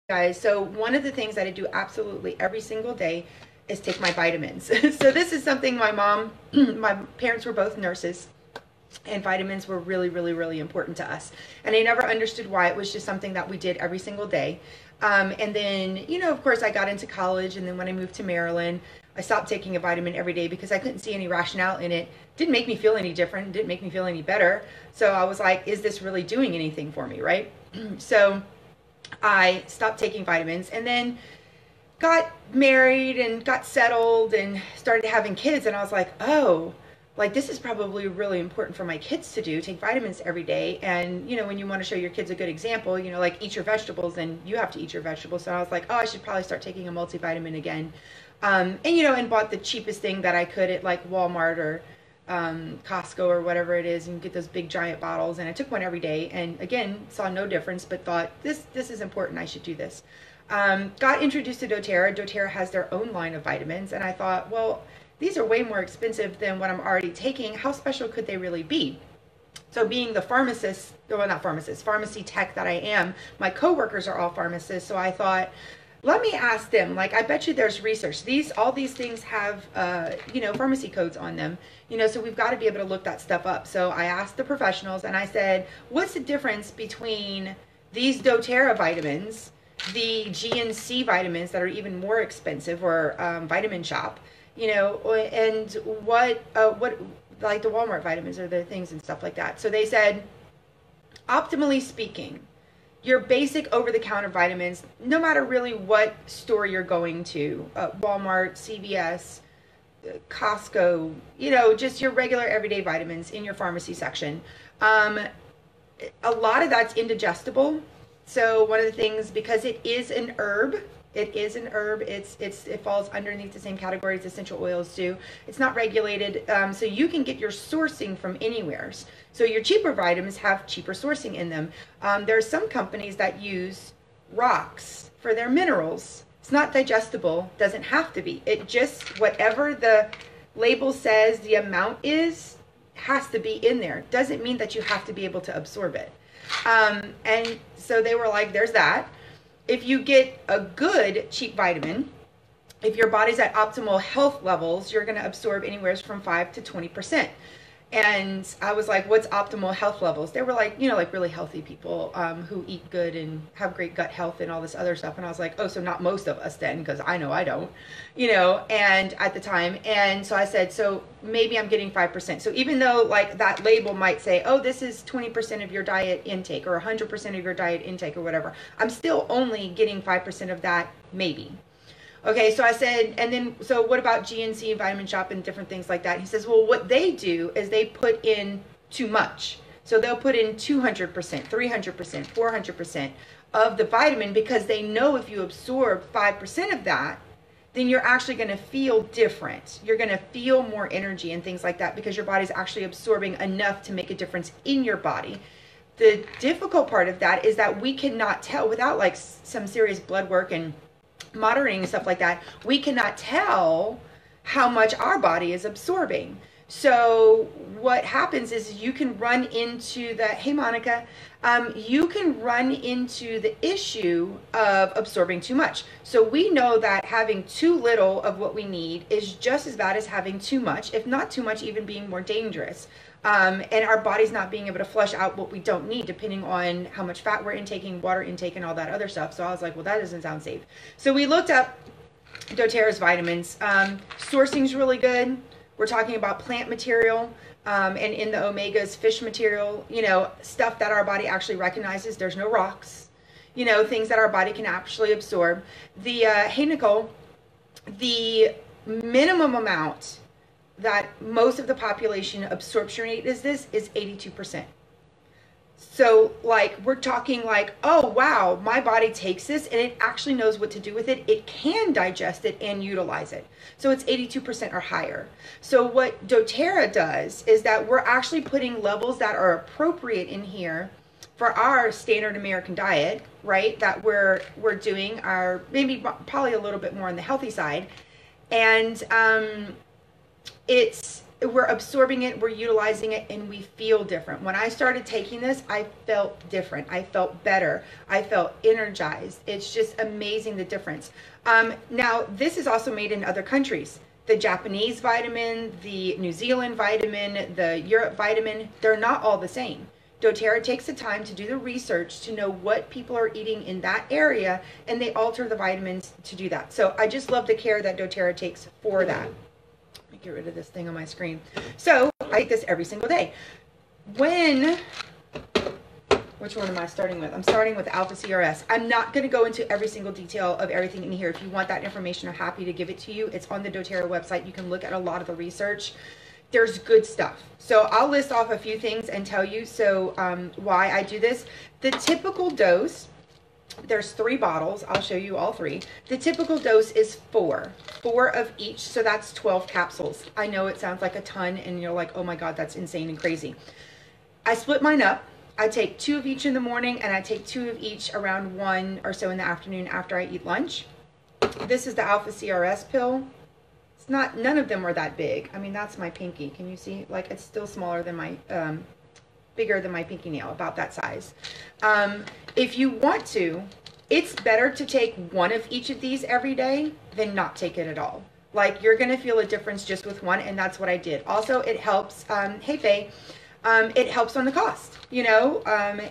Guys, so one of the things that I do absolutely every single day is take my vitamins. So this is something my mom, my parents were both nurses, and vitamins were really, really, really important to us. And I never understood why. It was just something that we did every single day. And then, of course, I got into college, and then when I moved to Maryland, I stopped taking a vitamin every day because I couldn't see any rationale in it. Didn't make me feel any different, didn't make me feel any better. So I was like, is this really doing anything for me, right? So I stopped taking vitamins, and then got married and got settled and started having kids, and I was like, oh, like this is probably really important for my kids to do, take vitamins every day. And when you want to show your kids a good example, like eat your vegetables, then you have to eat your vegetables. So I was like, oh, I should probably start taking a multivitamin again. And bought the cheapest thing that I could at like Walmart or Costco or whatever it is, and get those big giant bottles. And I took one every day, and again saw no difference, but thought this is important, I should do this. Got introduced to doTERRA. doTERRA has their own line of vitamins, and I thought, well, these are way more expensive than what I'm already taking. How special could they really be? So being the pharmacist, well, not pharmacist, pharmacy tech that I am, my coworkers are all pharmacists. So I thought, let me ask them, like, I bet you there's research. All these things have, pharmacy codes on them, so we've got to be able to look that stuff up. So I asked the professionals, and I said, what's the difference between these doTERRA vitamins, the GNC vitamins that are even more expensive, or Vitamin Shoppe, and what like the Walmart vitamins or the things and stuff like that. So they said, optimally speaking, your basic over-the-counter vitamins, no matter really what store you're going to, Walmart, CVS, Costco, just your regular everyday vitamins in your pharmacy section. A lot of that's indigestible. So one of the things, because it is an herb, it falls underneath the same category as essential oils do. It's not regulated, so you can get your sourcing from anywhere. So your cheaper vitamins have cheaper sourcing in them. There are some companies that use rocks for their minerals. It's not digestible, doesn't have to be. It just, whatever the label says the amount is, has to be in there. Doesn't mean that you have to be able to absorb it. And so they were like, there's that. If you get a good cheap vitamin, if your body's at optimal health levels, you're going to absorb anywhere from 5 to 20%. And I was like, what's optimal health levels? They were like, like really healthy people who eat good and have great gut health and all this other stuff. And I was like, oh, so not most of us then, because I know I don't, and at the time. And so I said, so maybe I'm getting 5%. So even though like that label might say, oh, this is 20% of your diet intake or 100% of your diet intake or whatever, I'm still only getting 5% of that, maybe. Okay, so I said, and then, so what about GNC and Vitamin Shoppe and different things like that? He says, well, what they do is they put in too much. So they'll put in 200%, 300%, 400% of the vitamin, because they know if you absorb 5% of that, then you're actually going to feel different. You're going to feel more energy and things like that, because your body's actually absorbing enough to make a difference in your body. The difficult part of that is that we cannot tell, without like some serious blood work and monitoring and stuff like that, we cannot tell how much our body is absorbing. So what happens is you can run into the, hey Monica, you can run into the issue of absorbing too much. So we know that having too little of what we need is just as bad as having too much, if not too much, even being more dangerous. And our body's not being able to flush out what we don't need, depending on how much fat we're intaking, water intake, and all that other stuff. So I was like, well, that doesn't sound safe. So we looked up doTERRA's vitamins. Sourcing's really good. We're talking about plant material, and in the omegas, fish material, stuff that our body actually recognizes. There's no rocks, things that our body can actually absorb. The, hey Nicole, the minimum amount that most of the population absorption rate is 82%. So like, we're talking like, oh wow, my body takes this and it actually knows what to do with it. It can digest it and utilize it. So it's 82% or higher. So what doTERRA does is that we're actually putting levels that are appropriate in here for our standard American diet, right? That we're doing our, maybe probably a little bit more on the healthy side. And it's we're absorbing it, we're utilizing it, and we feel different. When I started taking this, I felt different. I felt better. I felt energized. It's just amazing the difference. Now, this is also made in other countries. The Japanese vitamin, the New Zealand vitamin, the Europe vitamin, they're not all the same. doTERRA takes the time to do the research to know what people are eating in that area, and they alter the vitamins to do that. So I just love the care that doTERRA takes for that. Let me get rid of this thing on my screen. So I eat this every single day. Which one am I starting with? I'm starting with Alpha CRS. I'm not going to go into every single detail of everything in here. If you want that information, I'm happy to give it to you. It's on the doTERRA website. You can look at a lot of the research. There's good stuff. So I'll list off a few things and tell you why I do this. The typical dose, there's 3 bottles. I'll show you all 3. The typical dose is 4 of each. So that's 12 capsules. I know it sounds like a ton and you're like, oh my God, that's insane and crazy. I split mine up. I take 2 of each in the morning and I take 2 of each around 1 or so in the afternoon after I eat lunch. This is the Alpha CRS pill. None of them are that big. I mean, that's my pinky. Can you see? Like, it's still smaller than my, bigger than my pinky nail, about that size. If you want to, it's better to take 1 of each of these every day than not take it at all. Like, you're going to feel a difference just with 1, and that's what I did. Also, it helps, hey Faye, it helps on the cost, you know,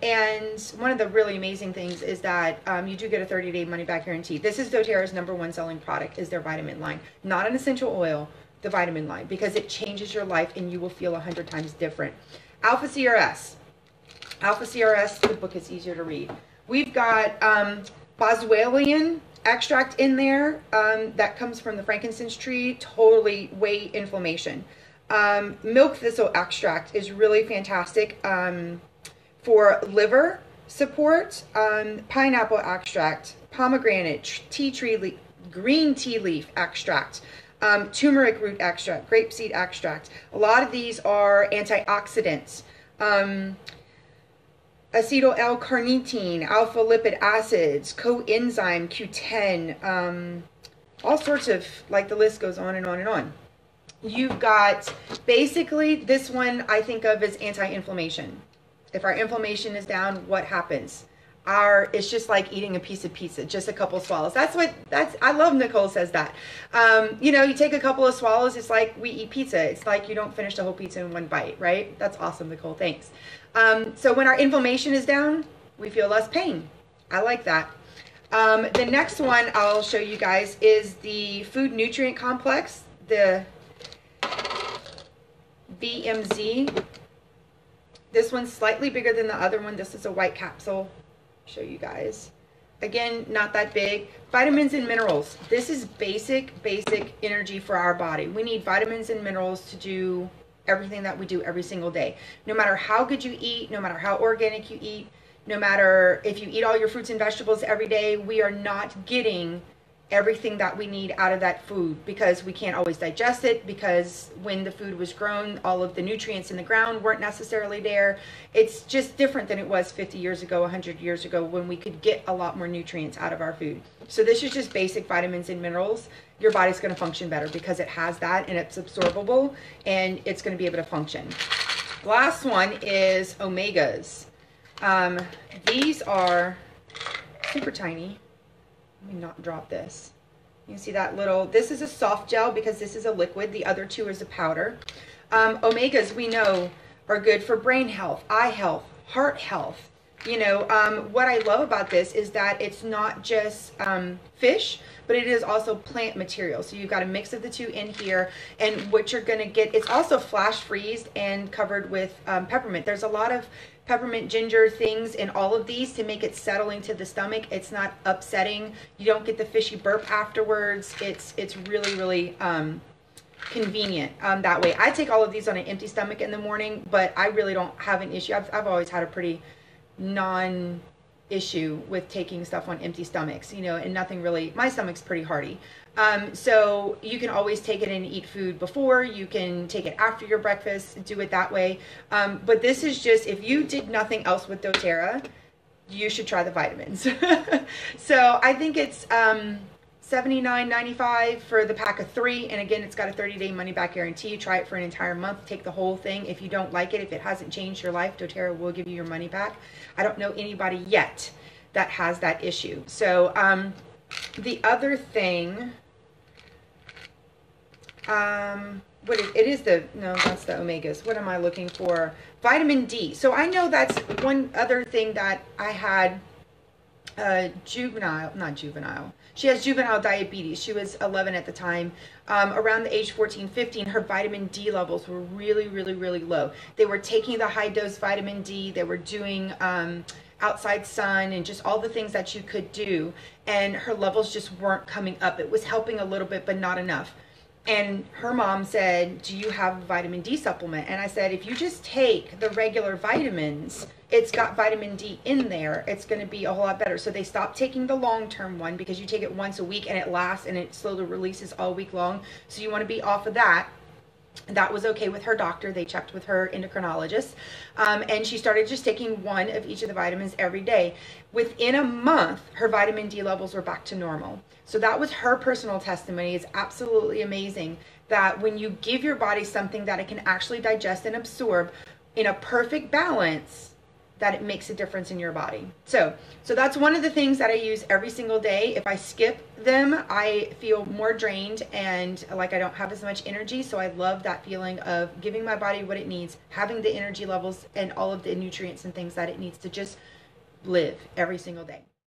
and one of the really amazing things is that you do get a 30-day money-back guarantee. This is doTERRA's #1 selling product, is their vitamin line. Not an essential oil, the vitamin line, because it changes your life and you will feel 100 times different. Alpha CRS. Alpha CRS, the book is easier to read. We've got boswellian extract in there that comes from the frankincense tree, totally weight inflammation. Milk thistle extract is really fantastic for liver support. Pineapple extract, pomegranate, green tea leaf extract, turmeric root extract, grapeseed extract. A lot of these are antioxidants. Acetyl L-carnitine, alpha lipid acids, coenzyme Q10, all sorts of, like, the list goes on and on and on. You've got, basically, this one I think of as anti-inflammation. If our inflammation is down, what happens? It's just like eating a piece of pizza, just a couple of swallows. I love Nicole says that. You know, you take a couple of swallows, it's like we eat pizza. It's like you don't finish the whole pizza in 1 bite, right? That's awesome, Nicole, thanks. So when our inflammation is down, we feel less pain. I like that. The next one I'll show you guys is the Food Nutrient Complex, the VMZ. This one's slightly bigger than the other one. This is a white capsule. Show you guys. Again, not that big. Vitamins and minerals. This is basic energy for our body. We need vitamins and minerals to do everything that we do every single day. No matter how good you eat, no matter how organic you eat, no matter if you eat all your fruits and vegetables every day, we are not getting everything that we need out of that food because we can't always digest it, because when the food was grown, all of the nutrients in the ground weren't necessarily there. It's just different than it was 50 years ago, 100 years ago, when we could get a lot more nutrients out of our food. So this is just basic vitamins and minerals. Your body's going to function better because it has that and it's absorbable and it's going to be able to function. Last one is omegas. These are super tiny. Let me not drop this. You can see that little, this is a soft gel because this is a liquid. The other 2 is a powder. Omegas, we know, are good for brain health, eye health, heart health. You know, what I love about this is that it's not just fish, but it is also plant material. So you've got a mix of the 2 in here, and what you're gonna get, it's also flash freezed and covered with peppermint. There's a lot of peppermint, ginger things in all of these to make it settling to the stomach. It's not upsetting. You don't get the fishy burp afterwards. It's really convenient that way. I take all of these on an empty stomach in the morning, but I really don't have an issue. I've always had a pretty non-issue with taking stuff on empty stomachs, you know, and nothing really, my stomach's pretty hearty. So you can always take it and eat food before, you can take it after your breakfast, do it that way. But this is just, if you did nothing else with doTERRA, you should try the vitamins. So I think it's $79.95 for the pack of 3, and again, it's got a 30-day money-back guarantee. Try it for an entire month, take the whole thing. If you don't like it, if it hasn't changed your life, doTERRA will give you your money back. I don't know anybody yet that has that issue. So the other thing, that's the omegas. What am I looking for? Vitamin D. So I know that's one other thing that I had. She has juvenile diabetes. She was 11 at the time. Around the age 14, 15, her vitamin D levels were really, really, really low. They were taking the high dose vitamin D. They were doing outside sun and just all the things that you could do. And her levels just weren't coming up. It was helping a little bit, but not enough. And her mom said, do you have a vitamin D supplement? And I said, if you just take the regular vitamins, it's got vitamin D in there, it's going to be a whole lot better. So they stopped taking the long-term one because you take it once a week and it lasts and it slowly releases all week long. So you want to be off of that. That was okay with her doctor. They checked with her endocrinologist. And she started just taking one of each of the vitamins every day. Within a month, her vitamin D levels were back to normal. So that was her personal testimony. It's absolutely amazing that when you give your body something that it can actually digest and absorb in a perfect balance, that it makes a difference in your body. So that's one of the things that I use every single day. If I skip them, I feel more drained and like I don't have as much energy. So I love that feeling of giving my body what it needs, having the energy levels and all of the nutrients and things that it needs to just live every single day.